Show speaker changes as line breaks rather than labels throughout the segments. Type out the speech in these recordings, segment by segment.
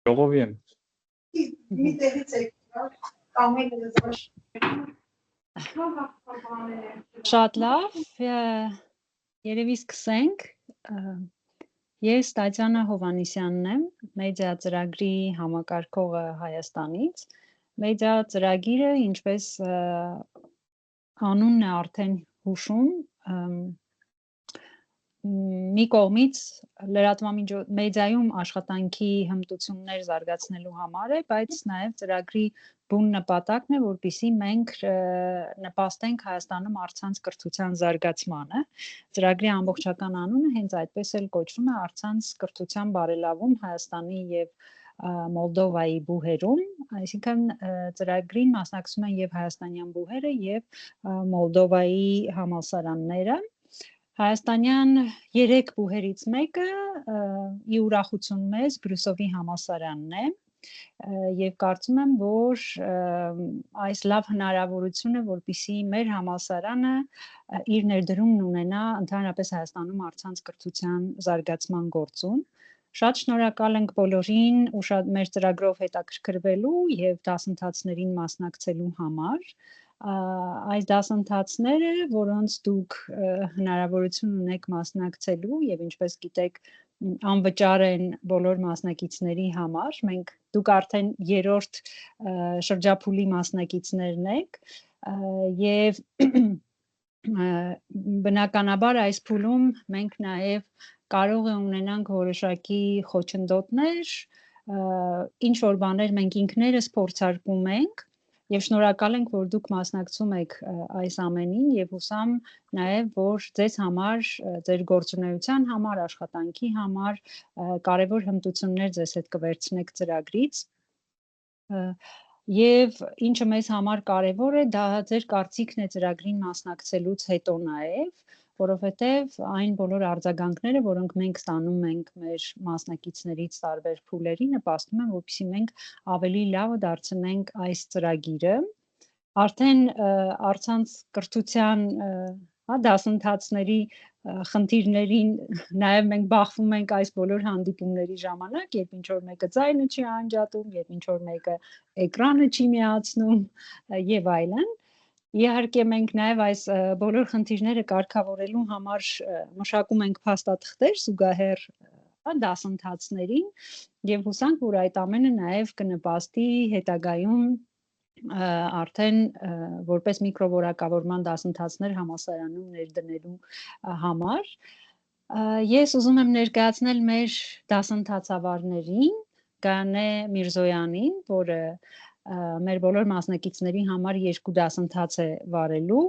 Ժողովի եմ։
Մի տեղից եք կամ
Շատ լավ, երևի սկսենք, ես Տատյանա Հովհաննիսյանն եմ, մեդիա ծրագրի համակարգողը Հայաստանից, մեդիա ծրագիրը, ինչպես անունն է արդեն հուշում, մի կողմից մեդիայում աշխատանքի հմտություններ զարգացնելու համար է, բայց նաև ծրագրի բուն նպատակն է, որպեսզի մենք նպաստենք Հայաստանում առցանց կրթության զարգացմանը։ Ծրագրի ամբողջական անունը հենց այդպես էլ կոչվում է առցանց կրթության բարելավում Հայաստանի եւ Մոլդովայի բուհերում, այսինքն ծրագրին մասնակցում են եւ հայաստանյան բուհերը եւ Մոլդովայի համալսարանները։ Հայաստանյան 3 բուհերից մեկը ի ուրախություն մեզ Բրյուսովի համալսարանն է եւ կարծում եմ, որ այս լավ հնարավորություն է, որպեսզի մեր համալսարանը իր ներդրումն ունենա ընդհանրապես Հայաստանում առցանց կրթության զարգացման գործում։ Շատ շնորհակալ ենք բոլորին մեր ծրագրով հետաքրքրվելու եւ դասընթացներին մասնակցելու համար։ Այս դասընթացները, որոնց դուք հնարավորություն ունեք մասնակցելու եւ ինչպես գիտեք անվճար են բոլոր մասնակիցների համար, դուք արդեն 3-րդ շրջափուլի մասնակիցներն եք եւ բնականաբար այս փուլում մենք նաեւ կարող է ունենանք որոշակի խոչընդոտներ, ինչ որ բաներ մենք ինքներս փորձարկում ենք եւ շնորհակալ ենք, որ դուք մասնակցում եք այս ամենին եւ հուսամ նաեւ, որ ձեզ համար, ձեր գործունեության համար, աշխատանքի համար կարեւոր հմտություններ ձեզ հետ կվերցնեք ծրագրից։ Եվ ինչը մեզ համար կարևոր է, դա ձեր կարծիքն է ծրագրին մասնակցելուց հետո նաեւ, որովհետեւ այն բոլոր արձագանքները, որոնք մենք ստանում ենք մեր մասնակիցներից տարբեր փուլերի, նպաստում են, որպեսզի մենք ավելի լավը դարձնենք այս ծրագիրը։ Արդեն առցանց կրթության դասընթացների խնդիրներին նաև մենք բախվում ենք այս բոլոր հանդիպումների ժամանակ, երբ ինչ-որ մեկը ձայնը չի անջատում, երբ ինչ-որ մեկը էկրանը չի միացնում եւ այլն։ Իհարկե մենք նաև այս բոլոր խնդիրները կարգավորելու համար մշակում ենք փաստաթղթեր զուգահեռ դասընթացներին եւ հուսանք, որ այդ ամենը նաև կնպաստի հետագայում արդեն որպես միկրովորակավորման դասընթացներ համալսարանում ներդնելու համար։ Ես ուզում եմ ներկայացնել մեր դասընթացավարներին, Գանե Միրզոյանին, որը մեր բոլոր մասնակիցների համար 2 դասընթաց է վարելու,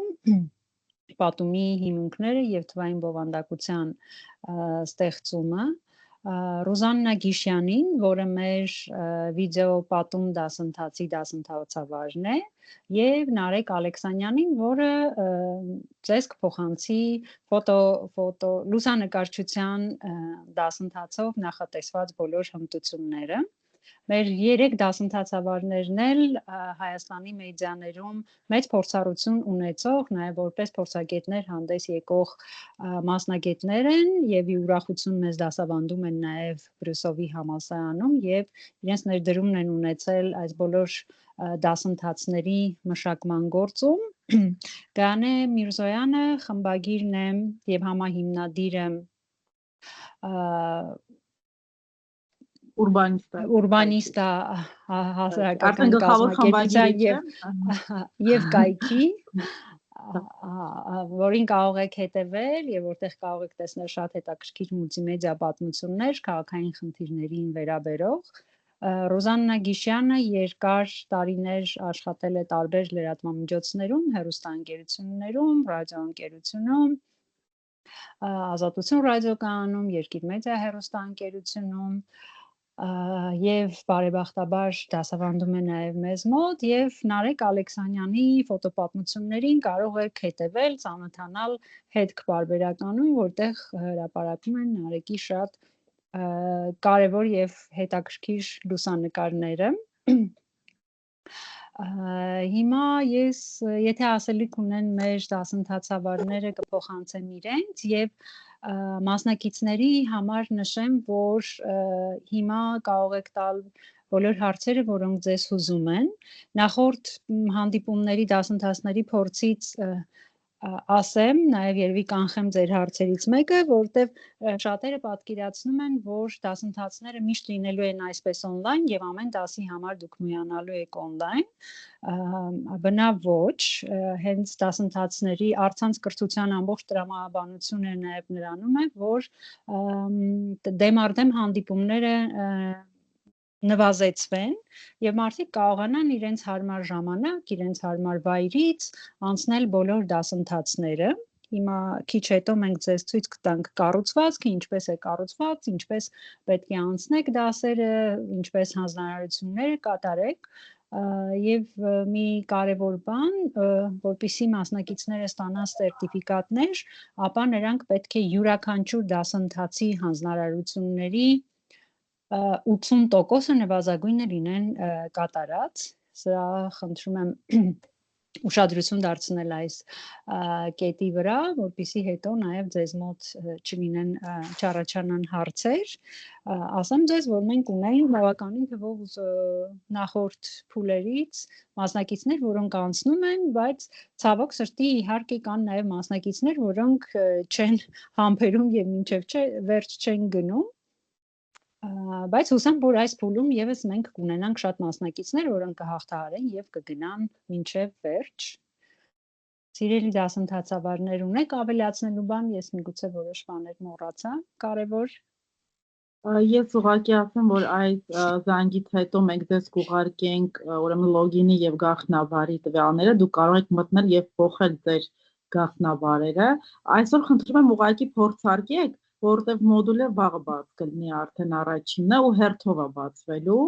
պատումի հիմունքները եւ թվային բովանդակության ստեղծումը, Ռուզաննա Գիշյանին, որը մեր վիդեո պատում դասընթացի դասընթացավարն է, եւ Նարեկ Ալեքսանյանին, որը ձեզ կփոխանցի լուսանկարչության դասընթացով նախատեսված բոլոր հմտությունները։ Մեր 3 դասընթացավարներն էլ Հայաստանի մեդիաներում մեծ փորձառություն ունեցող, նաև որպես փորձագետներ հանդես եկող մասնագետներ են եւ ի ուրախություն մեզ դասավանդում են նաև Բրյուսովի համալսարանում եւ իրենց ներդրումն են ունեցել այս բոլոր դասընթացների մշակման գործում։ Գանե Միրզոյանը խմբագիրն է եւ համահիմնադիրը Ուրբանիստա հասարակական կազմակերպության եւ կայքի, որին կարող եք հետևել եւ որտեղ կարող եք տեսնել շատ հետաքրքիր մուլտիմեդիա պատմություններ քաղաքային խնդիրներին վերաբերող։ Ռուզաննա Գիշյանը երկար տարիներ աշխատել է տարբեր լրատվամիջոցներում, հեռուստաընկերություններում, ռադիոընկերությունում, Ազատություն ռադիոկայանում, Երկիր մեդիա հեռուստաընկերությունում եւ բարեբախտաբար դասավանդում է նաեւ մեզ մոտ եւ Նարեկ Ալեքսանյանի ֆոտոպատմություններին կարող եք հետևել, ծանոթանալ հետք բարբերականում, որտեղ հրապարակում են Նարեկի շատ կարևոր եւ հետաքրքիր լուսանկարները։ Հիմա եթե ասելիք ունեն մեր դասընթացավարները կփոխանցեմ իրենց եւ Մասնակիցների համար նշեմ, որ հիմա կարող եք տալ բոլոր հարցերը, որոնք ձեզ հուզում են։ Նախորդ հանդիպումների դասընթացների փորձից ասեմ, նաև երևի կանխեմ ձեր հարցերից մեկը, որտեղ շատերը պատկերացնում են, որ դասընթացները միշտ լինելու են այսպես on-line եւ ամեն դասի համար դուք միանալու եք on-line։ Բնավ ոչ, հենց դասընթացների առցանց կրթության ամբողջ տրամաբանությունը նաև նրանում է, որ դեմարդեմ հանդիպումները նվազեցվեն եւ մարդիկ կարողանան իրենց հարմար ժամանակ, իրենց հարմար վայրից անցնել բոլոր դասընթացները։ Հիմա քիչ հետո մենք ձեզ ցույց կտանք կառուցվածքը, ինչպես է կառուցված, ինչպես պետք է անցնեք դասերը, ինչպես հանձնարարությունները կատարեք։ Եվ մի կարևոր բան, որպեսզի մասնակիցները ստանան սերտիֆիկատներ, ապա նրանք պետք է յուրաքանչյուր դասընթացի հանձնարարությունների 80%-ը նվազագույնը լինեն կատարած։ Սա խնդրում եմ ուշադրություն դարձնել այս կետի վրա, որպեսզի հետո նաև ձեզ մոտ չառաջանան հարցեր։ Ասեմ ձեզ, որ մենք ունենք բավականին թվով նախորդ փուլերից մասնակիցներ, որոնք անցնում են, բայց ցավոք սրտի իհարկե կան նաև մասնակիցներ, որոնք չեն համբերում եւ մինչեւ վերջ չեն գնում։ Բայց հուսամ, որ այս փուլում եւս մենք կունենանք շատ մասնակիցներ, որոնք կհաղթահարեն եւ կգնան մինչեւ վերջ։ Սիրելի դասընթացավարներ, ունեք ավելացնելու բան, ես միգուցե որոշ բաներ մոռացա, կարևոր։
Ես ուղղակի ասեմ, որ այս զանգից հետո մենք ձեզ կուղարկենք ուրեմն լոգինի եւ գաղտնաբարի տվյալները, դուք կարող եք մտնել եւ փոխել ձեր գաղտնաբարերը։ Այսօր խնդրում եմ ուղղակի փորձարկեք, որտեղ մոդուլը վաղը բաց կլինի արդեն առաջինը ու հերթով է բացվելու,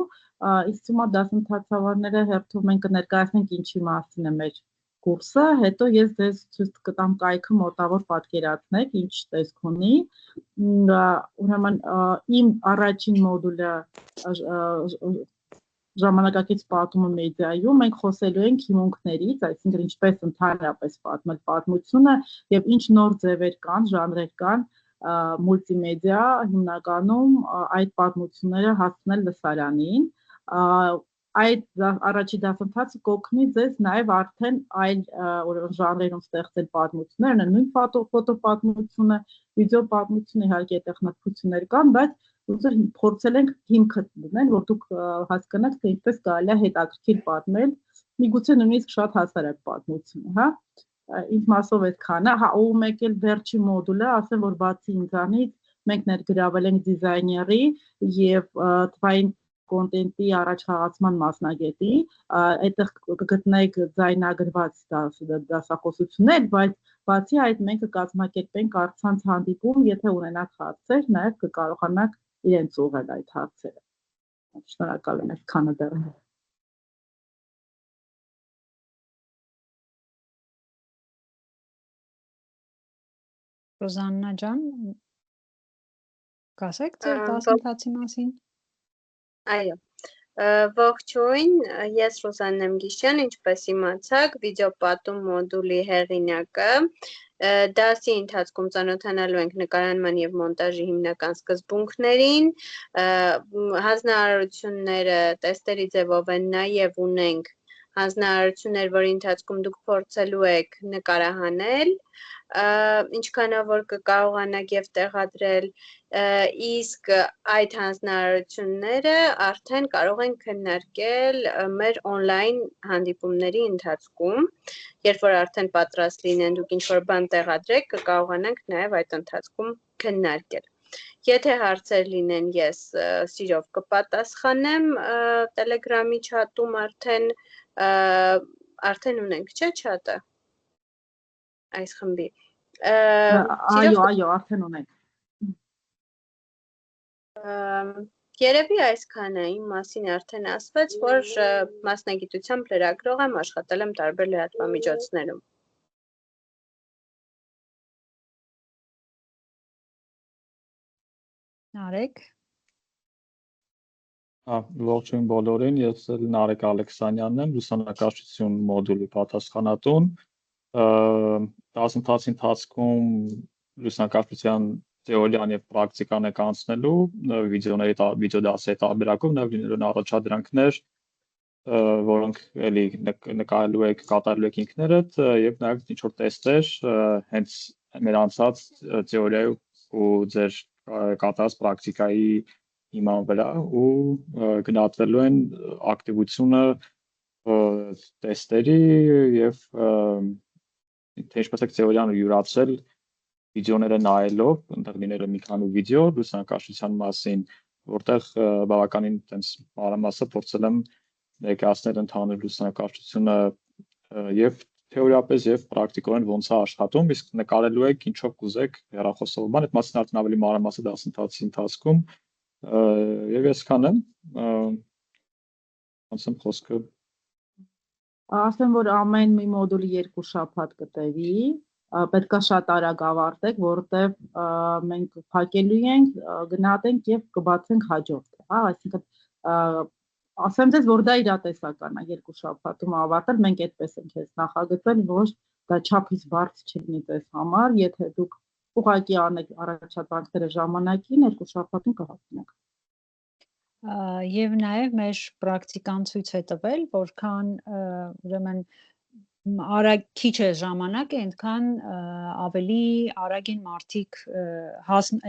իսկ հիմա դասընթացավարները հերթով մենք կներկայացնենք ինչի մասին է մեր կուրսը, հետո ես ձեզ ցույց կտամ կայքը մոտավոր պատկերացնեք, ինչ տեսք ունի, ուրեմն իմ առաջին մոդուլը ժամանակակից պատումը մեդիայում մենք խոսելու ենք հիմունքներից, այսինքն ինչպես ընդհանրապես պատմել պատմությունը եւ ինչ նոր ձևեր կան, ժանրեր կան մուլտիմեդիա հիմնականում այդ պատմությունները հասցնել լսարանին, այդ առաջի դասընթացը կօգնի ձեզ նաև արդեն այլ ժանրերում ստեղծել պատմություններ, նույն ֆոտոպատմությունը, վիդեոպատմությունը, իհարկե տեխնիկություններ կան, բայց ուզում փորձել ենք հիմքը դնել, որ դուք հասկանաք, թե ինչպես կարելի է հետաքրքիր պատմել, միգուցե նույնիսկ շատ հասարակ պատմությունը, հա։ Ինձ մասով այդքանը, հա, ու մեկ էլ վերջի մոդուլը, ասեմ, որ բացի ինձանից մենք ներգրավել ենք դիզայների եւ թվային կոնտենտի առաջխաղացման մասնագետի, այդտեղ կգտնեք ձայնագրված դասախոսություններ, բայց բացի այդ մենք կկազմակերպենք առցանց հանդիպում, եթե ունենաք հարցեր, նաեւ կկարողանաք իրենց ուղղել այդ հարցերը։ Շնորհակալ եմ այդքանը դեռ։
Ռոզաննա ջան, կասեք ձեր դասընթացի մասին։
Այո, ողջույն, ես Ռոզաննա Գիշյան, ինչպես իմացաք, վիդեոպատում մոդուլի հեղինակը, դասի ընթացքում ծանոթանալու ենք նկարանման եւ մոնտաժի հիմնական սկզբունքներին, հանձնարարությունները տեստերի ձևով են, նաեւ ունենք հանձնարարություններ, որի ընթացքում դուք փորձելու եք նկարահանել, ինչքանով որ կկարողանաք եւ տեղադրել, իսկ այդ հանձնարարությունները արդեն կարող են քննարկել մեր on-line հանդիպումների ընթացքում, երբ որ արդեն պատրաստ լինեն դուք ինչ-որ բան տեղադրեք, կկարողանանք նաեւ այդ ընթացքում քննարկել։ Եթե հարցեր լինեն, ես սիրով կպատասխանեմ Telegram-ի չաթում արդեն ունենք, չէ՞ չաթը այս խմբի։
Այո, արդեն ունենք։
Երևի այսքանը իմ մասին արդեն ասվեց, որ մասնագիտությամբ լրագրող եմ, աշխատել եմ տարբեր լրատվամիջոցներում։
Նարեկ։
Ողջույն բոլորին, ես Նարեկ Ալեքսանյանն եմ, լուսանկարչություն մոդուլի պատասխանատուն։ Դասընթացի ընթացքում լուսանկարչության թեորիան եւ պրակտիկան եք անցնելու վիդեոդասերի տարբերակով նաեւ լինելու առաջադրանքներ, որոնք էլի նկարելու եք, կատարելու եք ինքներդ եւ նաեւ ինչ որ տեստեր հենց մեր անցած թեորիայի ու ձեր կատարած պրակտիկայի հիման վրա ու գնահատվելու են ակտիվությունը տեստերի եւ թե ինչպես է թեորիան յուրացել վիդեոները նայելով, այնտեղ լինել է մի քանի վիդեո լուսանկարչության մասին, որտեղ բավականին այտենց մանրամասը փորձել եմ ներկայացնել ընդհանուր լուսանկարչությունը եւ թեորիապես եւ պրակտիկորեն ոնց է աշխատում, իսկ նկարելու եք ինչով կուզեք հեռախոսով բան, այդ մասին արդեն ավելի մանրամասը դասընթացի ընթացքում եւ այսքան եմ ոնց եմ խոսքը
Ասեմ, որ ամեն մի մոդուլի 2 շաբաթ կտևի, պետք է շատ արագ ավարտեք, որովհետև մենք փակելու ենք, գնահատենք եւ կբացենք հաջորդը, հա, այսինքն ասեմ ձեզ, որ դա իրատեսական է 2 շաբաթում ավարտել, մենք այդպես ենք ես նախագծել, որ դա չափից բարձր չլինի ձեզ համար, եթե դուք ուղղակի անեք առաջադրանքները ժամանակին, 2 շաբաթում կհասնեք։
Եվ նաև մեր պրակտիկան ցույց է տվել, որքան ուրեմն արագ քիչ է ժամանակը, այնքան ավելի արագ են մարդիկ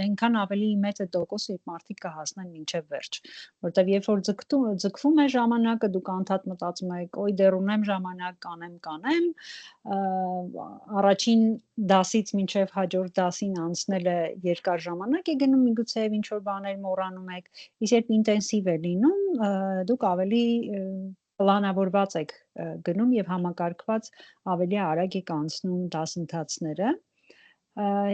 այնքան ավելի մեծ է տոկոսը, երբ մարդիկ կհասնեն մինչև վերջ, որտեղ երբ որ ձգվում է ժամանակը, դուք անդադ մտածում եք, օй դեռ ունեմ ժամանակ, կանեմ, առաջին դասից մինչև հաջորդ դասին անցնելը երկար ժամանակ է գնում, միգուցե ինչ որ բաներ մոռանում եք, իսկ երբ ինտենսիվ է լինում, դուք ավելի պլանավորված եք գնում եւ համակարգված ավելի արագ եք անցնում դասընթացները։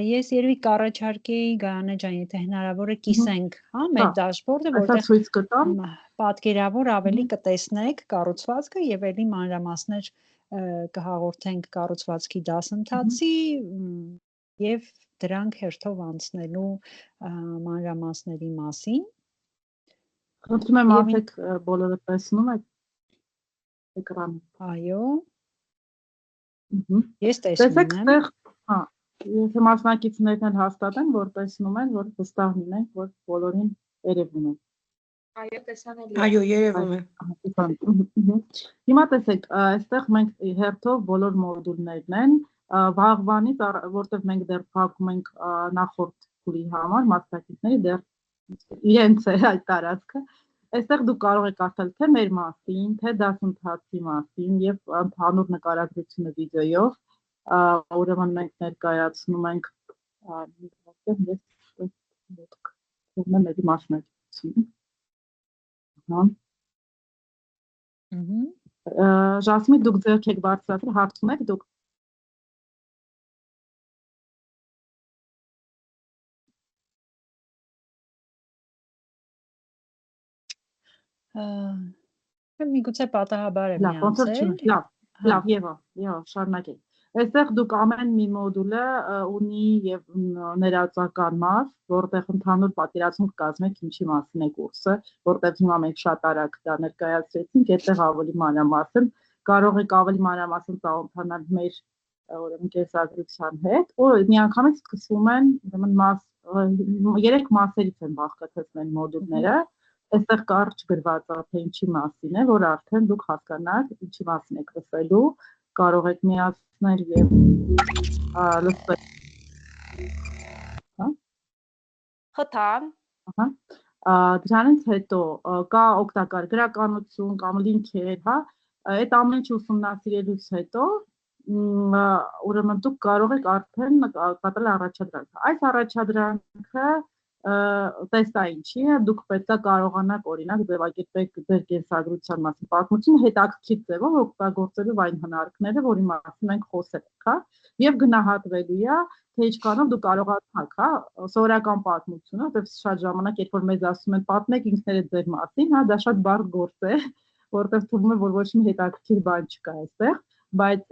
Ես երևի կառաջարկեի Գայանե ջան, եթե հնարավոր է կիսենք, հա, մեր դաշբորդը, որտեղ պատկերավոր ավելի կտեսնեք կառուցվածքը եւ ելի մանրամասներ կհաղորդենք կառուցվածքի դասընթացի եւ դրանք հերթով անցնելու մանրամասների մասին։
Խնդրում եմ ասեք բոլորը տեսնում եք էկրանը։
Այո։ Ես տեսնում եմ։
Տեսեք, հա, եթե մասնակիցներն էլ հաստատեն, որ տեսնում են, որ վստահ լինենք, որ բոլորին երևում է։
Այո, տեսանելի։
Այո, երևում է։
Հիմա տեսեք, այստեղ մենք հերթով բոլոր մոդուլներն են, վաղվանից, որտեղ մենք դեռ փակում ենք նախորդ փուլի համար, մասնակիցների դեռ իրենց է այդ տարածքը։ Այստեղ դուք կարող եք կարդալ թե մեր մասին, թե դասընթացի մասին եւ ընդհանուր նկարագրությունը վիդեոյով, ուրեմն մենք ներկայացնում ենք Ժասմին, դուք ձեռք եք բարձրացրել, հարց ունեք դուք։
Միգուցե պատահաբար եմ միացել։
Լավ, Եվա, շարունակեք։ Այստեղ դուք ամեն մի մոդուլը ունի եւ ներածական մաս, որտեղ ընդհանուր պատկերացում կկազմեք ինչի մասին է կուրսը, որտեղ հիմա մենք շատ արագ դա ներկայացրեցինք, այդտեղ ավելի մանրամասն կարող եք ավելի մանրամասն ծանոթանալ մեր ուրեմն կենսագրության հետ, ու միանգամից սկսվում են ուրեմն 3 մասերից են բաղկացած մոդուլները։ Այստեղ կարճ գրված է, թե ինչի մասին է, որ արդեն դուք հասկանաք ինչի մասին եք լսելու, կարող եք միացնել եւ լսել։ Հա։
Խթան։
Ահա։ Դրանից հետո կա օգտակար գրականություն կամ լինքեր, հա, այդ ամեն ինչը ուսումնասիրելուց հետո ուրեմն դուք կարող եք արդեն կատարել առաջադրանքը։ Այս առաջադրանքը տեստային չի, դուք պետք է կարողանաք օրինակ ձևակերպեք ձեր կենսագրության մասին պատմությունը հետաքրքիր ձևով օգտագործելով այն հնարքները, որի մասին մենք խոսել ենք, հա, եւ գնահատվելու է, թե ինչքանով դուք կարողացաք, հա, սովորական պատմությունը, որտեղ շատ ժամանակ երբ որ մեզ ասում են պատմեք ինքներդ ձեր մասին, հա, դա շատ բարդ գործ է, որտեղ թվում է, որ ոչ մի հետաքրքիր բան չկա այստեղ, բայց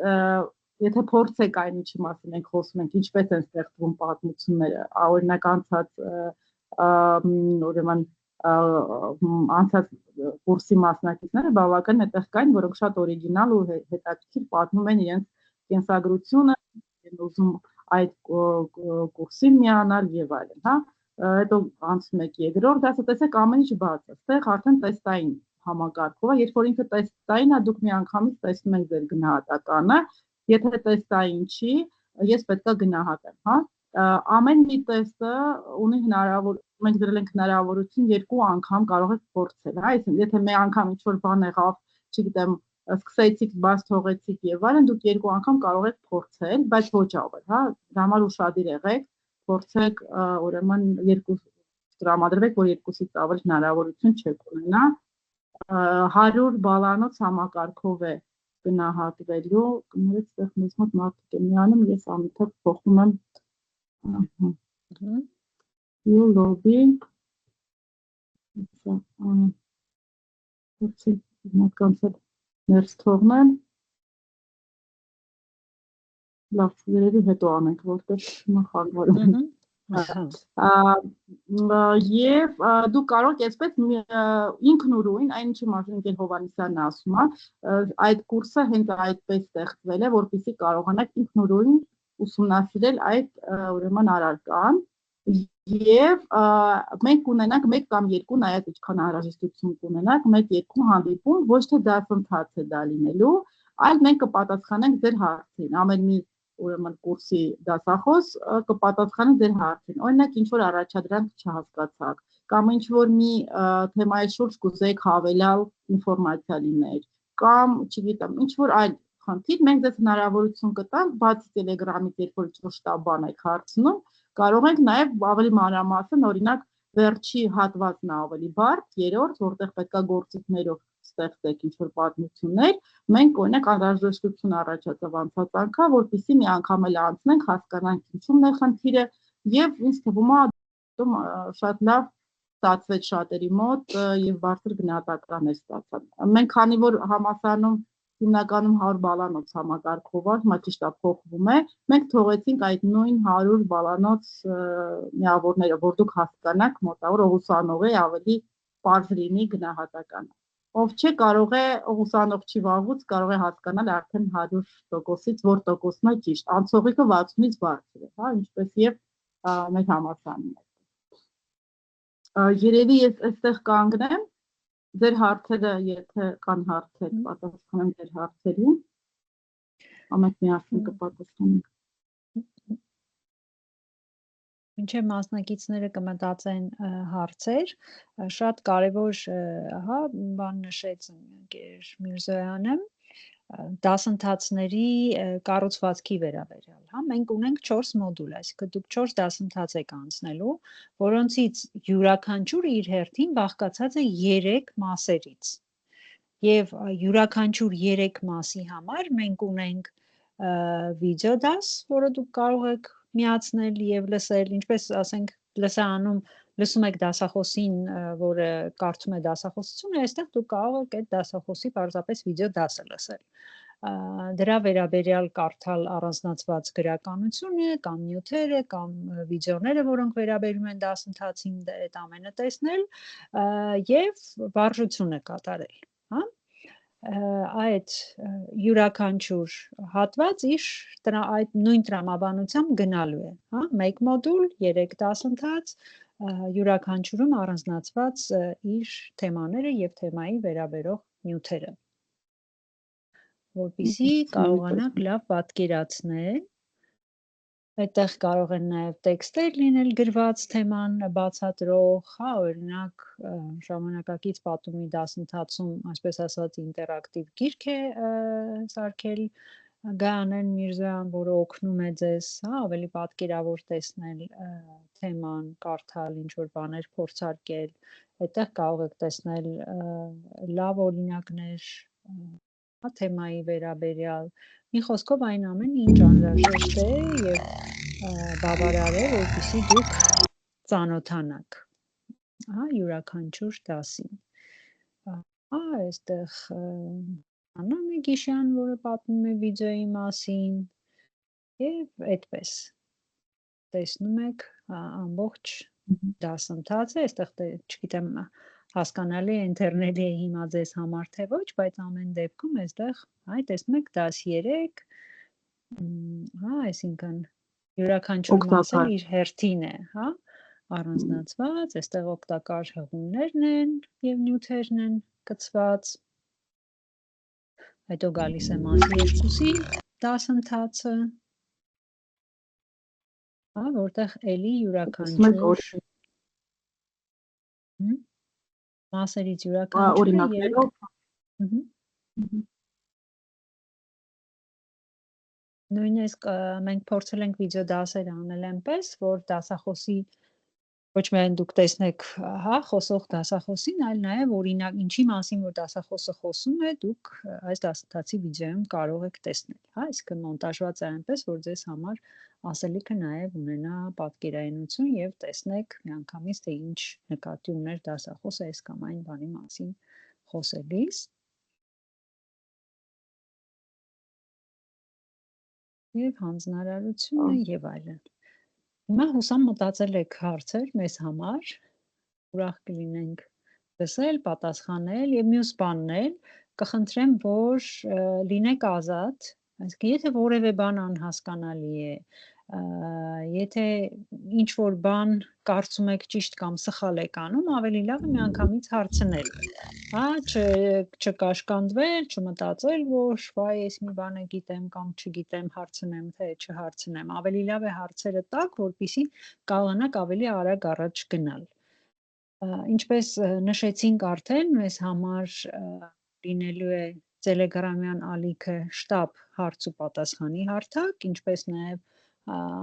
եթե փորձեք այն ինչի մասին ենք խոսում ենք, ինչպես են ստեղծվում պատմությունները, օրինակ անցած ուրեմն անցած կուրսի մասնակիցները բավական այդտեղ կային, որոնք շատ օրիգինալ ու հետաքրքիր պատմում են իրենց կենսագրությունը, են ուզում այդ կուրսին միանալ եւ այլն, հա։ Հետո անցնում եք երկրորդ դասը, տեսեք ամեն ինչ բաց է, այստեղ արդեն տեստային համակարգով է, երբ որ ինքը տեստային է, դուք միանգամից տեսնում եք ձեր գնահատականը, եթե տեստային չի, ես պետքա գնահատեմ, հա։ Ամեն մի տեստը ունի մենք դրել ենք հնարավորություն 2 անգամ կարող եք փորձել, հա, այսինքն եթե մի անգամ ինչ-որ բան եղավ, չգիտեմ, սկսեցիք, բաց թողեցիք եւ այլն, դուք 2 անգամ կարող եք փորձել, բայց ոչ ավելի, հա, դա համար ուշադիր եղեք, փորձեք, ուրեմն 2 տրամադրվեք, որ 2-ից ավելի հնարավորություն չեք ունենա, 100 բալանոց համակարգով է գնահատվելու, կներեք, այդտեղ մեզ մոտ մարդիկ են միանում, ես անընդհատ փոխում եմ, լոբի, մարդկանց ներս թողնեմ, լավ, երևի հետո անենք, որտեղ նախագորում եմ։ Եվ դու կարող այսպես ինքնուրույն, այն ինչի Մարտին Հովհաննիսյանն ասում է, այդ կուրսը հենց այդպես ստեղծվել է, որպեսզի կարողանաք ինքնուրույն ուսումնասիրել այդ ուրեմն առարկան եւ մենք կունենանք 1 կամ 2 նայած ինչքան անհրաժեշտություն կունենանք, 1-2 հանդիպում, ոչ թե դասընթաց է դա լինելու, այլ մենք կպատասխանենք ձեր հարցին, ամեն մի ուրեմն կուրսի դասախոս կպատասխանի ձեր հարցին։ Օրինակ ինչ որ առաջադրանք չհասկացաք, կամ ինչ որ մի թեմայի շուրջ կուզեք հավելյալ ինֆորմացիա լիներ, կամ չգիտեմ, ինչ որ այլ խնդիր, մենք ձեզ հնարավորություն կտանք, բացի Telegram-ից, երբ որ ինչ-որ շտապ բան եք հարցնում, կարող ենք նաև ավելի մանրամասն, օրինակ վերջի հատվածն ավելի բարդ, երրորդ, որտեղ պետքա գործիքներով ստեղծեք ինչ-որ պատմություններ, մենք օրինակ անհրաժեշտություն առաջացավ անցած անգամ, որպեսզի մի անգամ էլ անցնենք, հասկանանք ինչումն է խնդիրը եւ ինձ թվում է շատ լավ ստացվեց շատերի մոտ եւ բարձր գնահատականներ ստացան։ Մենք քանի որ համասարանում հիմնականում 100 բալանոց համակարգով է, հիմա ճիշտ է փոխվում է, մենք թողեցինք այդ նույն 100 բալանոց միավորները, որ դուք հասկանաք մոտավոր ուսանողի ավելի բարձր լինի գնահատականը։ Ով չէ կարող է ուսանող չի վաղուց կարող է հասկանալ արդեն 100%-ից որ տոկոսն է ճիշտ, անցողիկը 60-ից բարձր է, հա, ինչպես եւ մեր համալսարանում է։ Երևի ես այստեղ կանգնեմ, ձեր հարցերը, եթե կան հարցեր, պատասխանեմ ձեր հարցերին, ամեն միասին կպատասխանենք։
Մինչև մասնակիցները կմտածեն հարցեր, շատ կարևոր բան նշեց ընկեր Միրզոյանը, դասընթացների կառուցվածքի վերաբերյալ, հա, մենք ունենք 4 մոդուլ, այսինքն դուք 4 դասընթաց եք անցնելու, որոնցից յուրաքանչյուրը իր հերթին բաղկացած է 3 մասերից։ Եվ յուրաքանչյուր 3 մասի համար մենք ունենք վիդեո դաս, որը դուք կարող եք միացնել եւ լսել, ինչպես ասենք լսարանում լսում եք դասախոսին, որը կարդում է դասախոսությունը, այստեղ դուք կարող եք այդ դասախոսի պարզապես վիդեո դասը լսել։ Դրա վերաբերյալ կարդալ առանձնացված գրականությունը, կամ նյութերը, կամ վիդեոները, որոնք վերաբերում են դասընթացին, այդ ամենը տեսնել եւ վարժությունը կատարել, հա։ Այդ յուրաքանչյուր հատված այդ նույն տրամաբանությամբ գնալու է, հա, 1 մոդուլ, 3 դասընթաց, յուրաքանչյուրում առանձնացված իր թեմաները եւ թեմայի վերաբերող նյութերը, որպեսզի կարողանաք լավ պատկերացնել։ Այդտեղ կարող են նաև տեքստեր լինել գրված թեման բացատրող, հա, օրինակ ժամանակակից պատումի դասընթացում, այսպես ասած, ինտերակտիվ գիրք է սարքել Գայանեն Միրզոյան, որը օգնում է ձեզ, հա, ավելի պատկերավոր տեսնել թեման, կարդալ, ինչ-որ բաներ փորձարկել, այդտեղ կարող եք տեսնել լավ օրինակներ, հա, թեմայի վերաբերյալ, մի խոսքով այն ամենը, ինչ անհրաժեշտ է եւ բավարար է, որպեսզի դուք ծանոթանաք, հա, յուրաքանչյուր դասին։ Այստեղ Աննա Մեգիշյան, որը պատմում է վիդեոյի մասին, եւ այդպես տեսնում եք ամբողջ դասընթացը, այստեղ չգիտեմ հասկանալի է ինտերնետի է հիմա ձեզ համար թե ոչ, բայց ամեն դեպքում այստեղ տեսնում եք դաս 3, հա, այսինքն յուրաքանչյուր մասը իր հերթին է, հա, առանձնացված, այստեղ օգտակար հղումներն են եւ նյութերն են կցված։ Հետո գալիս է մասի 2-ի դասընթացը, հա, որտեղ էլի յուրաքանչյուր մասերից յուրաքանչյուրը նույնիսկ մենք փորձել ենք վիդեո դասեր անել այնպես, որ դասախոսի ոչ միայն դուք տեսնեք, հա, խոսող դասախոսին, այլ նաև օրինակ ինչի մասին որ դասախոսը խոսում է, դուք այս դասընթացի վիդեոյում կարող եք տեսնել, հա, այսինքն մոնտաժված է այնպես, որ ձեզ համար ասելիքը նաև ունենա պատկերայնություն եւ տեսնեք միանգամից թե ինչ նկատի ուներ դասախոսը այս կամ այն բանի մասին խոսելիս։ Եվ հանձնարարությունը եւ այլն։ Հիմա հուսամ մտածել եք հարցեր մեզ համար, ուրախ կլինենք լսել, պատասխանել եւ մյուս բանն էլ կխնդրեմ, որ լինեք ազատ, այսինքն եթե որևէ բան անհասկանալի է, եթե ինչ որ բան կարծում եք ճիշտ կամ սխալ եք անում, ավելի լավ է միանգամից հարցնել, հա, չկաշկանդվել, չմտածել, որ վայ, ես մի բան գիտեմ կամ չգիտեմ, հարցնեմ, թե չհարցնեմ, ավելի լավ է հարցերը տաք, որպեսզի կարողանաք ավելի արագ առաջ գնալ։ Ինչպես նշեցինք արդեն, մեզ համար լինելու է Telegram-յան ալիքը շտապ հարց ու պատասխանի հարթակ, ինչպես նաև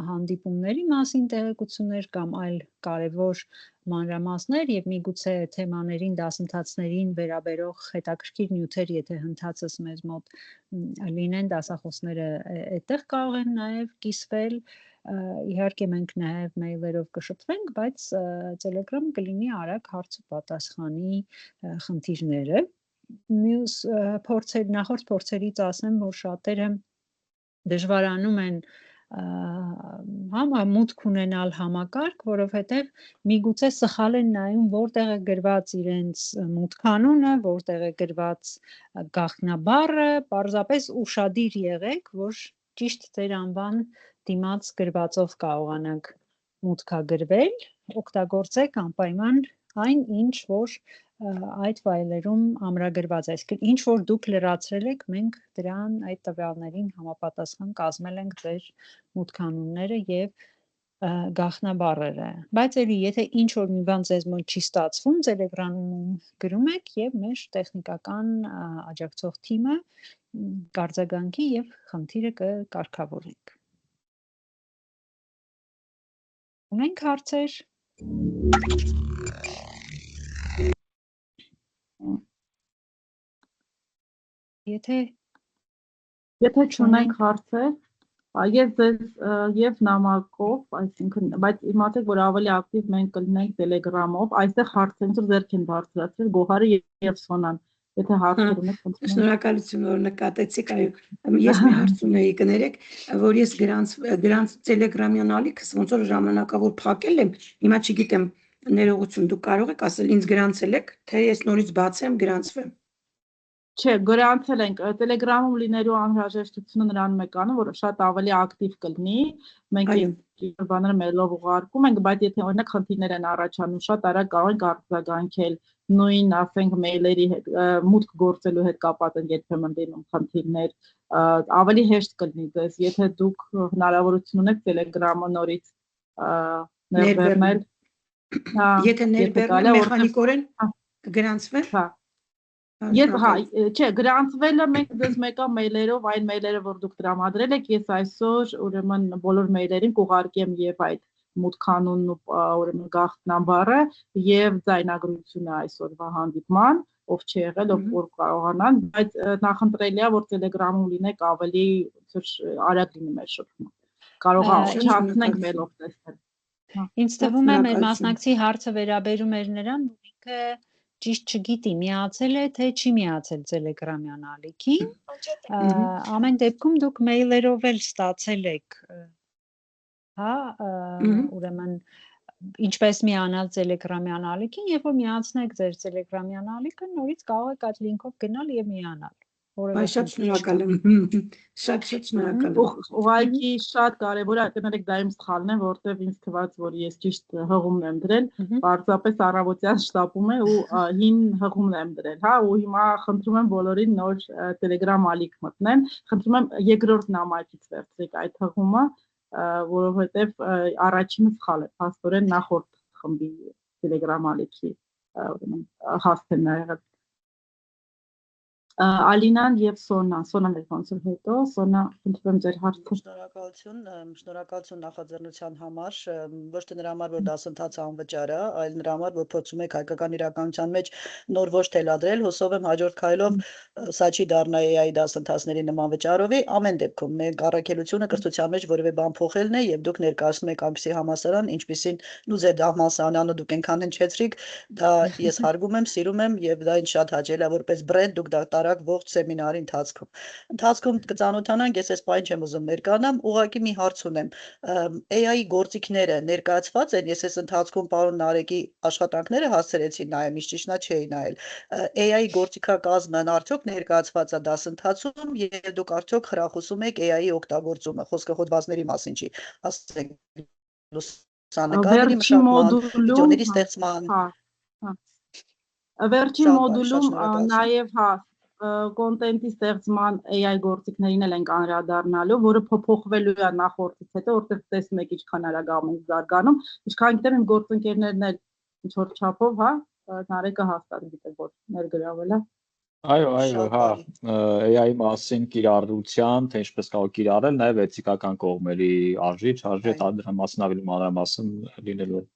հանդիպումների մասին տեղեկություններ կամ այլ կարևոր մանրամասներ եւ միգուցե թեմաներին, դասընթացներին վերաբերող հետաքրքիր նյութեր, եթե հնդածս մեզ մոտ լինեն, դասախոսները այդտեղ կարող են նաև կիսվել, իհարկե մենք նաև մեյլերով կշփվենք, բայց Telegram կլինի արագ հարց ու պատասխանի խնդիրները։ Մյուս նախորդ փորձերից ասեմ, որ շատերը դժվարանում են մուտք ունենալ համակարգ, որովհետև միգուցե սխալ են նայում որտեղ է գրված իրենց մուտքանունը, որտեղ է գրված գաղտնաբառը, պարզապես ուշադիր եղեք, որ ճիշտ ձեր անվան դիմաց գրվածով կարողանաք մուտքագրվել, օգտագործեք անպայման այն, ինչ որ այդ ֆայլերում ամրագրված է, այսինքն ինչ որ դուք լրացրել եք, մենք դրան այդ տվյալներին համապատասխան կազմել ենք ձեր մուտքանունները եւ գաղտնաբառերը, բայց էլի եթե ինչ որ մի բան ձեզ մոտ չի ստացվում, Telegram-ում գրում եք եւ մեր տեխնիկական աջակցող թիմը կարձագանքի եւ խնդիրը կկարգավորենք։ Ունենք հարցեր։
Եթե չունենք հարցեր, ես ձեզ եւ նամակով, այսինքն, բայց իմացեք, որ ավելի ակտիվ մենք կլինենք Telegram-ով, այստեղ հարցերից ձեռք են բարձրացրել Գոհարը եւ Սոնան։ Եթե հարցեր ունեք, խնդրում եմ։
Շնորհակալություն, որ նկատեցիք, այո։ Ես մի հարց ունեի, կներեք, որ ես դրանց Telegram-յան ալիքս ոնց որ ժամանակավոր փակել եմ, հիմա չգիտեմ, ներողություն, դուք կարող եք ասել, ինձ գրանցել եք, թե ես նորից բացեմ, գրանցվեմ։
Չէ, գրանցել ենք Telegram-ում լինելու անհրաժեշտությունը նրանում է կանում, որ շատ ավելի ակտիվ կլինի։ Մենք բաները մեյլով ուղարկում ենք, բայց եթե օրինակ խնդիրներ են առաջանում, շատ արագ կարող ենք արձագանքել նույն, ասենք, մեյլերի հետ, մուտք գործելու հետ կապված են երբեմն լինում խնդիրներ, ավելի հեշտ կլինի ձեզ, եթե դուք հնարավորություն ունեք Telegram-ը նորից ներբեռնել։
Եթե ներբեռնել մեխանիկորեն կգրանցվեն։
Հա։ Ես չէ, գրանցվելը մենք ձեզ մեկա մեյլերով, այն մեյլերը, որ դուք տրամադրել եք, ես այսօր ուրեմն բոլոր մեյլերին կուղարկեմ եւ այդ մուտքանունն ու ուրեմն գաղտնաբառը եւ ձայնագրությունը այսօրվա հանդիպման, ով չի եղել, ով որ կարողանան, բայց նախընտրելի է, որ Telegram-ում լինեք ավելի արագ լինի մեր շփումը։ Կարող է չհասնենք մեյլով տեսնել։
Ինձ թվում է մեր մասնակցի հարցը վերաբերում էր նրան, որ ինքը ճիշտ չգիտի, միացել է, թե չի միացել Telegram-յան ալիքին, ամեն դեպքում դուք մեյլերով էլ ստացել եք, հա, ուրեմն ինչպես միանալ Telegram-յան ալիքին, երբ որ միացնեք ձեր Telegram-յան ալիքը, նորից կարող եք այդ լինքով գնալ եւ միանալ։
Բայց շատ շնորհակալ եմ։ Շատ շնորհակալ եմ։
Ուղղակի շատ կարևոր է, կներեք դա իմ սխալն է, որտեվ ինձ թվաց, որ ես ճիշտ հղումն եմ դրել, պարզապես առավոտյան շտապում է ու հին հղումն եմ դրել, հա, ու հիմա խնդրում եմ բոլորին նոր Telegram ալիք մտնեն, խնդրում եմ երկրորդ նամակից վերցրեք այդ հղումը, որովհետև առաջինը սխալ է, փաստորեն նախորդ խմբի Telegram ալիքի հասցեն ա եղել։ Ալինան եւ Սոնան էր ոնց որ հետո, Սոնա, խնդրում ձեր հարցը։
Շնորհակալություն նախաձեռնության համար, ոչ թե նրա համար, որ դասընթացը անվճար է, այլ նրա համար, որ փորձում եք հայկական իրականության մեջ նոր ոչ թելադրել, հուսով եմ հաջորդ քայլով սա չի դառնա AI դասընթացների նման վճարովի, ամեն դեպքում մենք առաքելությունը կրթության մեջ որևէ բան փոխելն է եւ դուք ներկայացնում եք այնպիսի համալսարան, ինչպիսին նույն դահմասանանը դուք այնքան հնչեցրիք, դա ես հարգում եմ, սիրում եմ եւ դա ինձ շատ հաճել է որպես բրենդ դուք դա ողջ սեմինարի ընթացքում կծանոթանանք, ես այս պայն չեմ ուզում ներկանամ, ուղղակի մի հարց ունեմ, AI-ի գործիքները ներկայացված են, ես այս ընթացքում պարոն Նարեկի աշխատանքները հասցրեցի նայեմ, ինչ ճիշտ նա չէի նայել, AI-ի գործիքակազմն արդյոք ներկայացված է դասընթացում եւ դուք արդյոք խրախուսում եք AI-ի օգտագործումը, խոսքը հոդվածների մասին չի, ասենք լուսանկարների մշակման, վիդեոների ստեղծման,
Վերջին մոդուլում նաև կոնտենտի ստեղծման AI գործիքներին էլ ենք անդրադառնալու, որը փոփոխվելու է նախորդից հետո, որտեղ տեսնում եք ինչքան արագ ենք զարգանում, ինչքան գիտեմ իմ գործընկերներն էլ ինչ որ չափով, հա, Նարեկը հաստատ գիտե որ ներգրավել է։
Այո, հա, AI-ի մասին կիրառության, թե ինչպես կարող կիրառել, նաև էթիկական կողմերի արժի, չարժի, դրա մասին ավելի մանրամասն լինելու է։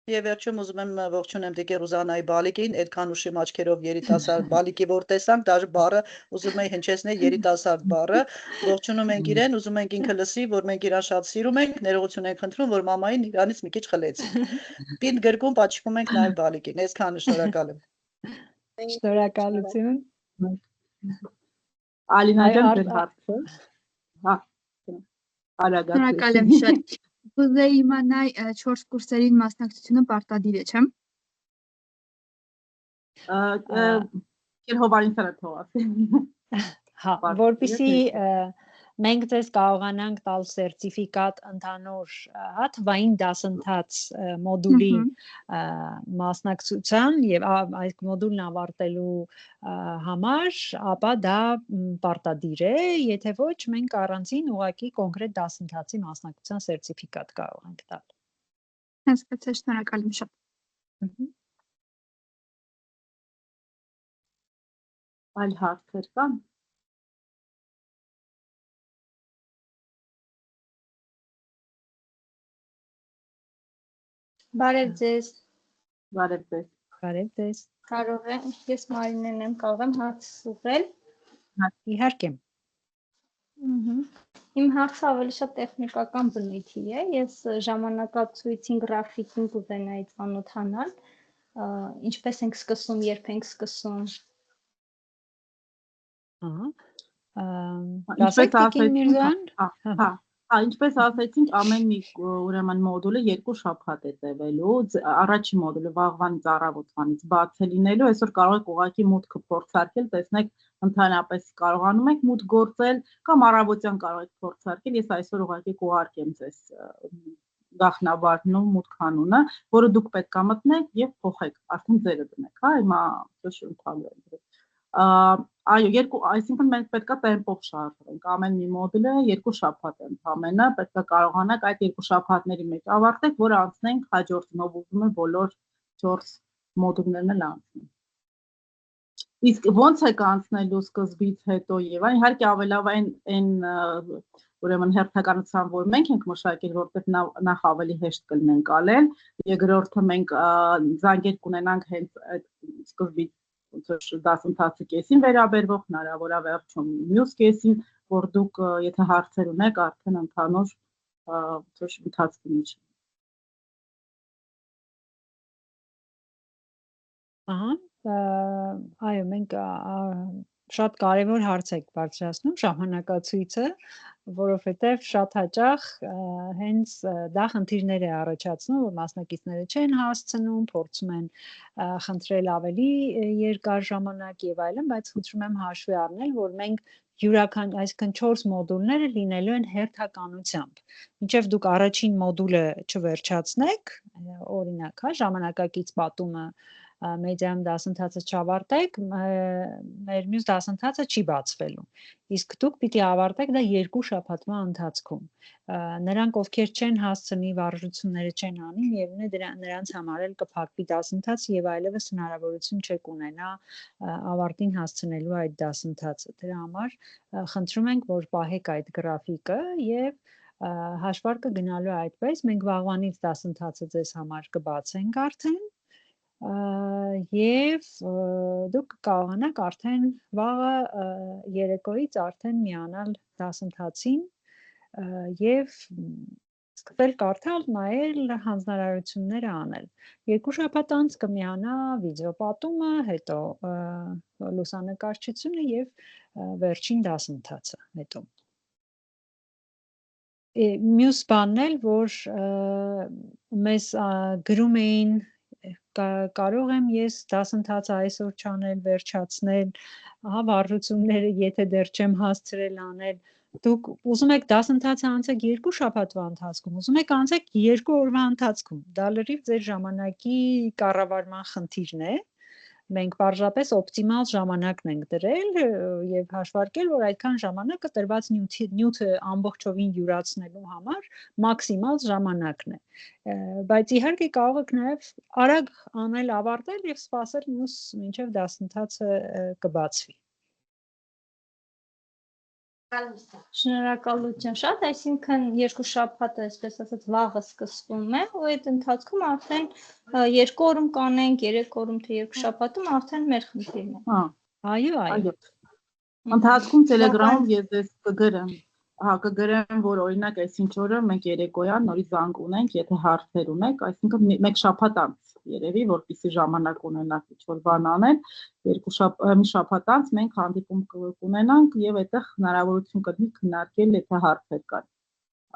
Եվ վերջում ուզում եմ ողջունեմ Տիկե Ռուզանայի Բալիկին, այդքան ուշիմ աչքերով երիտասարդ Բալիկի որ տեսանք, դաժե բառը ուզում եի հնչեցնել երիտասարդ բառը, ողջունում ենք իրեն, ուզում ենք ինքը լսի, որ մենք իրան շատ սիրում ենք, ներողություն ենք խնդրում, որ մամային իրանից մի քիչ խլեցի։ Պինդ գրկում պատժվում ենք նաև Բալիկին, այսքանը շնորհակալ եմ։
Շնորհակալություն։
Ալինա ջան, ձեր հարցը։ Հա,
շնորհակալ եմ շատ։ Կուզեի իմանալ 4 կուրսերին մասնակցությունը պարտադիր է, չէ՞։
Հովանեսյանը թող ասի։
Հա, որպեսզի մենք ձեզ կարողանանք տալ սերտիֆիկատ ընդհանուր, հա, թվային դասընթաց մոդուլի մասնակցության եւ այդ մոդուլն ավարտելու համար, ապա դա պարտադիր է, եթե ոչ մենք առանձին ուղղակի կոնկրետ դասընթացի մասնակցության սերտիֆիկատ կարող ենք տալ։
Հասկացա, շնորհակալ եմ շատ։
Այլ հարցեր կան։
Բարև ձեզ։
Բարև ձեզ։
Բարև ձեզ։
Կարող եմ, ես Մարինեն եմ, կարող եմ հարց ուղղել։
Իհարկե։
Իմ հարցը ավելի շատ տեխնիկական բնույթի է։ Ես ժամանակացույցին գրաֆիկին կուզենայի ծանոթանալ։ Ինչպես ենք սկսում, երբ ենք սկսում։
Ինչպես ասեցինք, ամեն մի ուրեմն մոդուլը 2 շաբաթ է տևելու, առաջին մոդուլը վաղվանից առավոտվանից բաց է լինելու, այսօր կարող եք ուղղակի մուտքը փորձարկել, տեսնեք ընդհանրապես կարողանում եք մուտք գործել կամ առավոտյան կարող եք փորձարկել, ես այսօր ուղղակի կուղարկեմ ձեզ գաղտնաբարն ու մուտքանունը, որը դուք պետք է մտնեք եւ փոխեք, արդեն ձերը դնեք, հա, հիմա շուշ Այո, այսինքն մենք պետք է տեմպով շարժվենք, ամեն մի մոդուլը 2 շաբաթ ընդամենը, պետք է կարողանանք այդ 2 շաբաթների մեջ ավարտեք, որ անցնենք հաջորդին, ով ուզում է բոլոր 4 մոդուլներն էլ անցնենք։ Իսկ ո՞նց եք անցնելու սկզբից հետո եւ այն իհարկե ավելավ այն ուրեմն հերթականացան, որ մենք ենք մշակել, որտեղ նախ ավելի հեշտ կլինենք ալել, երկրորդը մենք զանգեր կունենանք հենց այդ սկզբից դասընթացի կեսին վերաբերվող, հնարավոր է վերջում մյուս կեսին, որ դուք եթե հարցեր ունեք, արդեն ընդհանուր ընթացքի մեջ։
Այո, մենք շատ կարևոր հարց եք բարձրացնում, ժամանակացույցը, որովհետև շատ հաճախ հենց դա խնդիրներ է առաջացնում, որ մասնակիցները չեն հասցնում, փորձում են խնդրել ավելի երկար ժամանակ եւ այլն, բայց խնդրում եմ հաշվի առնել, որ մենք այսինքն 4 մոդուլները լինելու են հերթականությամբ։ Մինչև դուք առաջին մոդուլը չվերջացնեք, օրինակ, ժամանակակից պատումը մեդիայում դասընթացը չավարտեք, մեր մյուս դասընթացը չի բացվելու։ Իսկ դուք պիտի ավարտեք դա 2 շաբաթվա ընթացքում։ Նրանք, ովքեր չեն հասցնի, վարժությունները չեն անի, միևնույն է նրանց համար էլ կփակվի դասընթաց եւ այլևս հնարավորություն չեք ունենա ավարտին հասցնելու այդ դասընթացը։ Դրա համար խնդրում ենք, որ պահեք այդ գրաֆիկը եւ հաշվարկը գնալու է այդպես, մենք վաղվանից դասընթացը ձեզ համար կբացենք արդեն եւ դուք կարողանաք արդեն վաղը երեկոյից արդեն միանալ դասընթացին եւ սկսել կարդալ, նայել, հանձնարարությունները անել։ 2 շաբաթ անց կմիանա վիդեոպատումը, հետո լուսանկարչությունը եւ վերջին դասընթացը հետո։ Մյուս բանն էլ, որ մեզ գրում էին կարող եմ ես դասընթացը այսօր չանել, վերջացնել, վարժությունները եթե դեռ չեմ հասցրել անել, դուք ուզում եք դասընթացը անցեք 2 շաբաթվա ընթացքում, ուզում եք անցեք 2 օրվա ընթացքում, դա լրիվ ձեր ժամանակի կառավարման խնդիրն է, մենք պարզապես օպտիմալ ժամանակն ենք դրել եւ հաշվարկել, որ այդքան ժամանակը տրված նյութը ամբողջովին յուրացնելու համար մաքսիմալ ժամանակն է։ Բայց իհարկե կարող եք նաեւ արագ անել, ավարտել եւ սպասել մինչեւ դասընթացը կբացվի։
Շնորհակալություն շատ, այսինքն 2 շաբաթը, այսպես ասած, վաղը սկսվում է, ու այդ ընթացքում արդեն 2 օրում կանենք, 3 օրում թե 2 շաբաթում արդեն մեր խնդիրն է։
Այո։
Ընթացքում Telegram-ում ես դες կգրեմ, որ օրինակ այսինչ օրը մենք երեկոյան նորից զանգ ունենք, եթե հարցեր ունեք, այսինքն 1 շաբաթ անց երևի, որպեսզի ժամանակ ունենաք ինչ-որ բան անել, մի շաբաթ անց մենք հանդիպում կունենանք եւ այդտեղ հնարավորություն կլինի քննարկել, եթե հարցեր կան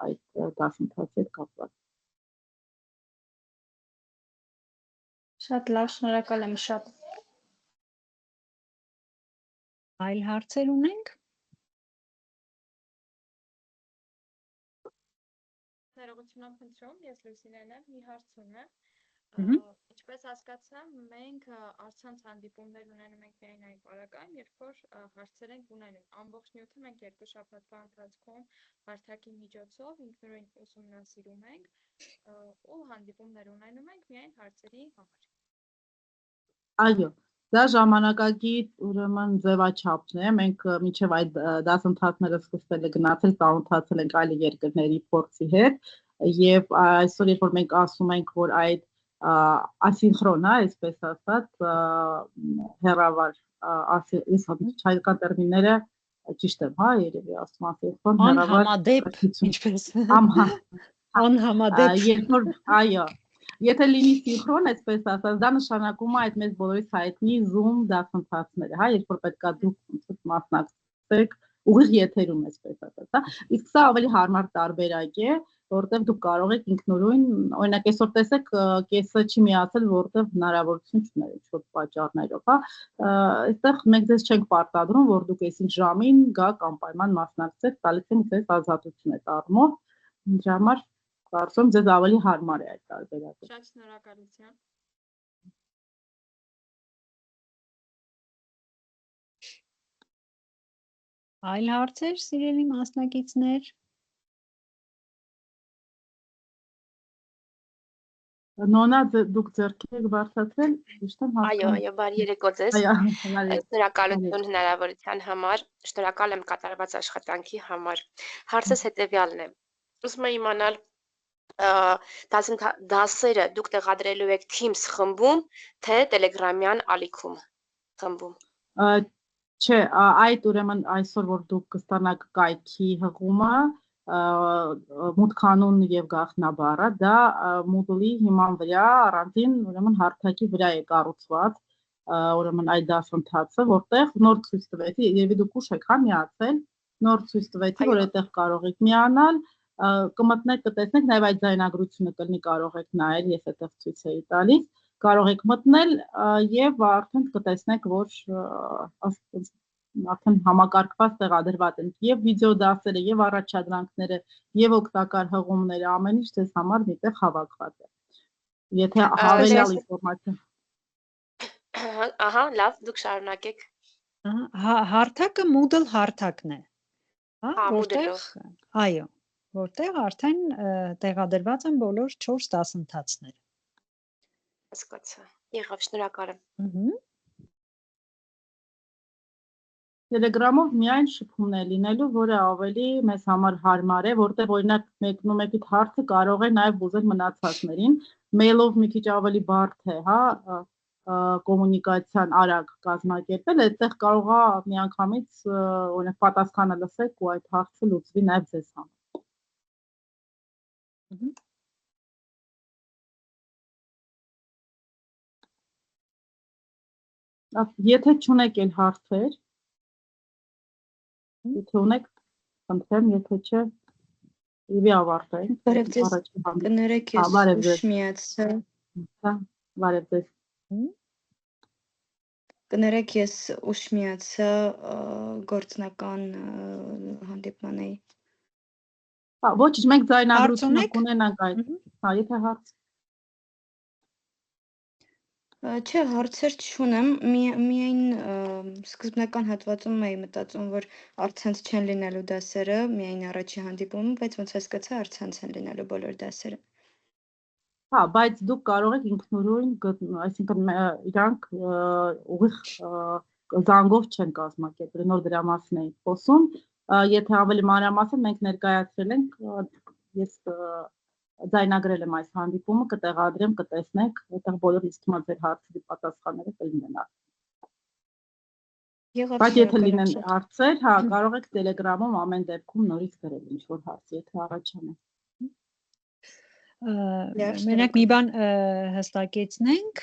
այդ դասընթացի հետ կապված։
Շատ լավ, շնորհակալ եմ շատ։
Այլ հարցեր ունենք։
Ներողություն խնդրում, ես Լուսինեն եմ, մի հարց ունեմ։ Ինչպես հասկացա, մենք առցանց հանդիպումներ ունենում ենք միայն այն պարագայում, երբ որ հարցեր ենք ունենում։ Ամբողջ նյութը մենք 2 շաբաթվա ընթացքում հարթակի միջոցով ինքնուրույն ուսումնասիրում ենք ու հանդիպումներ ունենում ենք միայն հարցերի համար։
Այո, դա ժամանակակից ուրեմն ձևաչափն է, մենք մինչև այդ դասընթացները սկսել գնացել, ծանոթացել ենք այլ երկրների փորձի հետ եւ այսօր երբ որ մենք ասում ենք, որ այդ ասինխրոն է, այսպես ասած, հեռավար, հայկական տերմինները ճիշտ եմ, հա, երևի ասում ասինխրոն, հեռավար,
անհամադեպ, ինչպես
անհամադեպ, երբ որ, այո, եթե լինի սինխրոն, այսպես ասած, դա նշանակում է այդ մեզ բոլորիս հայտնի Zoom դասընթացները, հա, երբ որ պետքա դուք մասնակցեք ուղիղ եթերում, այսպես ասած, հա, իսկ սա ավելի հարմար տարբերակ է, որտեղ դուք կարող եք ինքնուրույն, օրինակ այսօր տեսեք, կեսը չի միացել, որտեղ հնարավորություն չուներ ինչ-որ պատճառներով, հա, այստեղ մենք ձեզ չենք պարտադրում, որ դուք այսինչ ժամին գաք անպայման մասնակցեք, տալիս ենք ձեզ ազատություն այդ առումով, դրա համար կարծում ձեզ ավելի հարմար է այդ տարբերակը։
Շատ շնորհակալություն։
Այլ հարցեր, սիրելի մասնակիցներ։
Նոնա, դուք ձեռքի եք բարձրացրել, ճիշտ եմ հասկանում։
Այո, բարի երեկո ձեզ։ Շնորհակալություն հնարավորության համար, շնորհակալ եմ կատարված աշխատանքի համար։ Հարցս հետևյալն է։ Ուզում եմ իմանալ դասերը դուք տեղադրելու եք Teams խմբում, թե Telegram-յան ալիքում խմբում։
Չէ, այդ ուրեմն այսօր որ դուք կստանաք կայքի հղումը, մուտքանուն եւ գաղտնաբառը, դա Moodle-ի հիման վրա առանձին ուրեմն հարթակի վրա է կառուցված, ուրեմն այդ դասընթացը, որտեղ նոր ցույց տվեցի, երևի դուք ուշ եք հա միացել, նոր ցույց տվեցի, որ այդտեղ կարող եք միանալ, կմտնեք, կտեսնեք, նաև այդ ձայնագրությունը կլինի, կարող եք նայել, ես այդտեղ ցույց էի տալիս, կարող եք մտնել եւ արդեն կտեսնեք, որ արդեն համակարգված տեղադրված են եւ վիդեո դասերը, եւ առաջադրանքները, եւ օգտակար հղումները, ամեն ինչ ձեզ համար միտեղ հավաքված է։ Եթե հավելյալ ինֆորմացիա։
Ահա, լավ, դուք շարունակեք։
Հարթակը Moodle հարթակն է։
Հա, Moodle-ով։
Այո, որտեղ արդեն տեղադրված են բոլոր 4 դասընթացները։
Հասկացա։ Եղավ, շնորհակալ եմ։
Telegram-ով միայն շփումն է լինելու, որը ավելի մեզ համար հարմար է, որտեղ օրինակ մեկնումեկիդ հարցը կարող է նաև ուզել մնացածներին, mail-ով մի քիչ ավելի բարդ է, հա, կոմունիկացիան արագ կազմակերպել, այդտեղ կարող է միանգամից օրինակ պատասխանը լսեք ու այդ հարցը լուծվի նաև ձեզ համար։ Եթե չունեք էլ հարցեր, եթե ունեք, խնդրեմ, եթե չէ, իվի ավարտենք։
Բարև ձեզ, կներեք ես ուշ միացա։
Բարև ձեզ։
Կներեք ես ուշ միացա գործնական հանդիպման էի։
Ոչ, մենք ձայնագրությունը կունենանք այդ, հա, եթե հարց։
Չէ, հարցեր չունեմ, միայն սկզբնական հատվածում էի մտածում, որ առցանց չեն լինելու դասերը, միայն առաջի հանդիպումը, բայց ոնց հասկացա, առցանց են լինելու բոլոր դասերը։
Հա, բայց դուք կարող եք ինքնուրույն գտնել, այսինքն իրանք ուղիղ զանգով չեն կազմակերպել, նոր դրա մասին էի խոսում, եթե ավելի մանրամասն մենք ներկայացրել ենք, ես ձայնագրել եմ այս հանդիպումը, կտեղադրեմ, կտեսնեք, այդտեղ բոլոր իսկ հիմա ձեր հարցերի պատասխանները կլինեն։ Բայց եթե լինեն հարցեր, հա, կարող եք Telegram-ում ամեն դեպքում նորից գրել ինչ-որ հարց, եթե առաջանա։
Մենակ մի բան հստակեցնենք,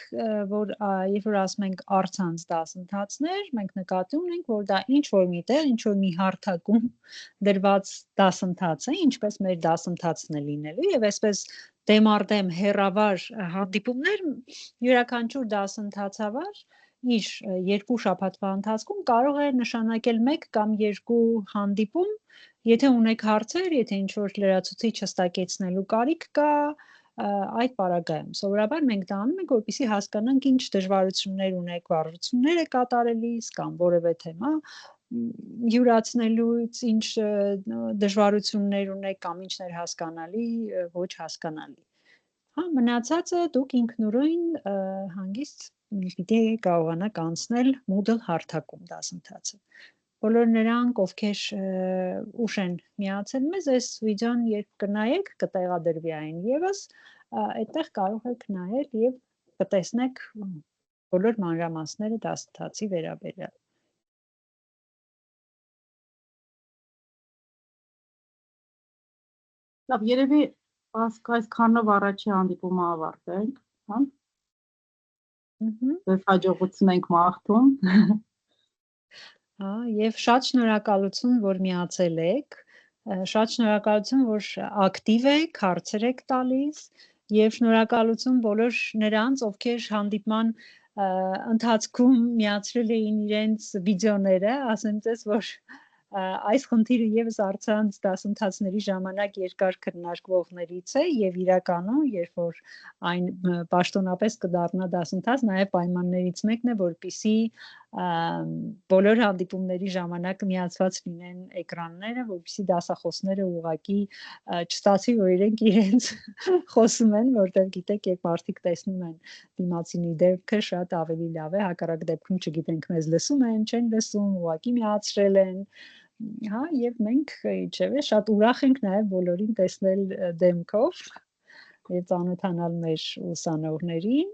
որ երբ որ ասում ենք առցանց դասընթացներ, մենք նկատի ունենք, որ դա ինչ-որ միտեղ, ինչ-որ մի հարթակում դրված դասընթաց է, ինչպես մեր դասընթացն է լինելու, եւ այսպես դեմարդեմ հերավար հանդիպումներ յուրաքանչյուր դասընթացավար իր 2 շաբաթվա ընթացքում կարող է նշանակել 1 կամ 2 հանդիպում, եթե ունեք հարցեր, եթե ինչ-որ լրացուցիչ հստակեցնելու կարիք կա, այդ պարագայում։ Սովորաբար մենք դա անում ենք, որպեսզի հասկանանք ինչ դժվարություններ ունեք վարժությունները կատարելիս կամ որևէ թեմա յուրացնելուց, ինչ դժվարություններ ունեք կամ ինչներ հասկանալի, ոչ հասկանալի։ Հա, մնացածը դուք ինքնուրույն հանգիստ պիտի կարողանաք անցնել Moodle հարթակում դասընթացը։ Բոլոր նրանք, ովքեր ուշ են միացել մեզ, այս վիդեոն երբ կնայեք, կտեղադրվի այն եւս, այդտեղ կարող եք նայել եւ կտեսնեք բոլոր մանրամասները դասընթացի վերաբերյալ։
Լավ, երևի այսքանով առաջի հանդիպումը ավարտենք, հա։ Ձեզ հաջողություն ենք մաղթում։
Հա, եւ շատ շնորհակալություն, որ միացել եք, շատ շնորհակալություն, որ ակտիվ եք, հարցեր եք տալիս եւ շնորհակալություն բոլոր նրանց, ովքեր հանդիպման ընթացքում միացրել էին իրենց վիդեոները, ասեմ ձեզ, որ այս խնդիրը եւս առցանց դասընթացների ժամանակ երկար քննարկվողներից է եւ իրականում, երբ որ այն պաշտոնապես կդառնա դասընթաց, նաեւ պայմաններից մեկն է, որպեսզի բոլոր հանդիպումների ժամանակ միացված լինեն էկրանները, որպեսզի դասախոսները ուղղակի չստացվի, որ իրենք իրենց խոսում են, որտեղ գիտեք, երբ մարդիկ տեսնում են դիմացինի դեպքը, շատ ավելի լավ է, հակառակ դեպքում չգիտենք, մեզ լսում են, չեն լսում, ուղղակի միացրել են, հա, եւ մենք իջևէ շատ ուրախ ենք նաեւ բոլորին տեսնել դեմքով եւ ծանոթանալ մեր ուսանողներին։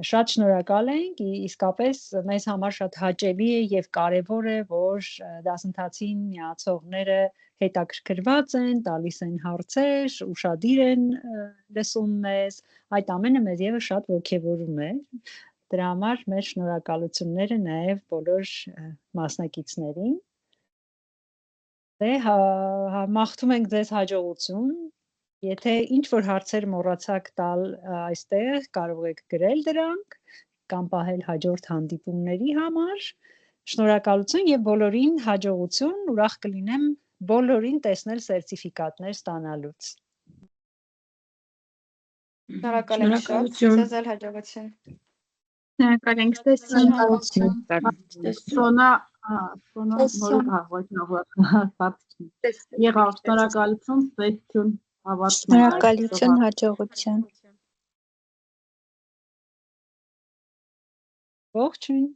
Շատ շնորհակալ ենք, իսկապես մեզ համար շատ հաճելի է եւ կարեւոր է, որ դասընթացին միացողները հետաքրքրված են, տալիս են հարցեր, ուշադիր են լսում մեզ, այդ ամենը մեզ եւս շատ ողջևորում է։ Դրա համար մեր շնորհակալությունները նաեւ բոլոր մասնակիցներին։ Դե մաղթում ենք ձեզ հաջողություն։ Եթե ինչ-որ հարցեր մոռացաք տալ այստեղ, կարող եք գրել դրանք կամ պահել հաջորդ հանդիպումների համար։ Շնորհակալություն եւ բոլորին հաջողություն, ուրախ կլինեմ բոլորին տեսնել սերտիֆիկատներ ստանալուց։
Շնորհակալ եմ շատ, ձեզ էլ հաջողություն։
Շնորհակալ ենք,
Սոնա նոր եղավ, շնորհակալություն, ստեցություն,
Շնորհակալություն, հաջողություն։
Ողջույն։